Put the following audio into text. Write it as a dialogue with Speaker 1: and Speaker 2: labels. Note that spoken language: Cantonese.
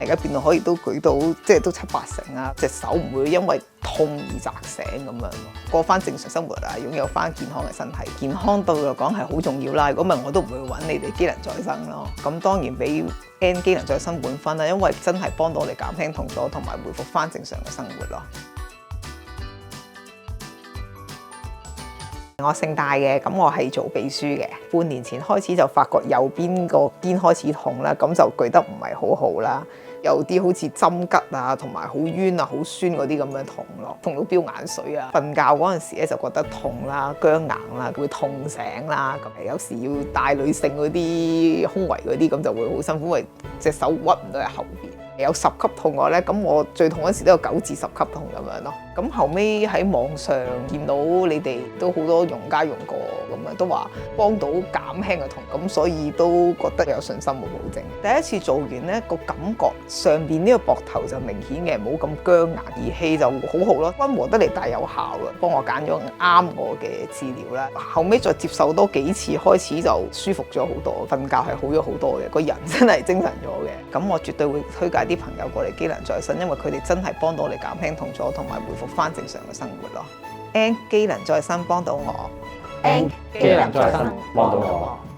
Speaker 1: 家變到可以都舉到即係都7、8成啊，隻手唔會因為痛而砸醒咁樣咯，過翻正常生活啊，擁有翻健康嘅身體，健康對我嚟講係好重要啦。如果唔係我都唔會揾你哋機能再生咯。咁當然俾 N 機能再生滿分啦，因為真係幫到我哋減輕痛楚同埋恢復翻正常嘅生活咯。我姓戴嘅，咁我係做秘書嘅。半年前開始就發覺右邊個肩開始痛啦，咁就舉得唔係好好啦，有啲好似針吉啊，同埋好冤啊、好酸嗰啲咁樣痛咯，痛到飆眼水啊！瞓覺嗰陣時咧就覺得痛啦、僵硬啦，會痛醒啦。咁有時要帶女性嗰啲胸圍嗰啲，咁就會好辛苦，因為隻手屈唔到喺後邊。有10級痛我咧，咁我最痛嗰時都有9至10級痛咁樣咯。咁後尾喺網上見到你哋都好多用家用過，咁樣都話幫到減輕嘅痛，咁所以都覺得有信心冇保證。第一次做完咧，個感覺上邊呢個膊頭就明顯嘅，冇咁僵硬，儀器就好好咯，溫和得嚟但係有效嘅，幫我揀咗啱我嘅治療啦。後尾再接受多幾次，開始就舒服咗好多，瞓覺係好咗好多嘅，個人真係精神咗嘅。咁我絕對會推介啲朋友過嚟機能再生，因為佢哋真係幫到我哋減輕痛楚同埋恢復翻正常嘅生活咯。N 機能再生幫到我，N 機能再生幫到我。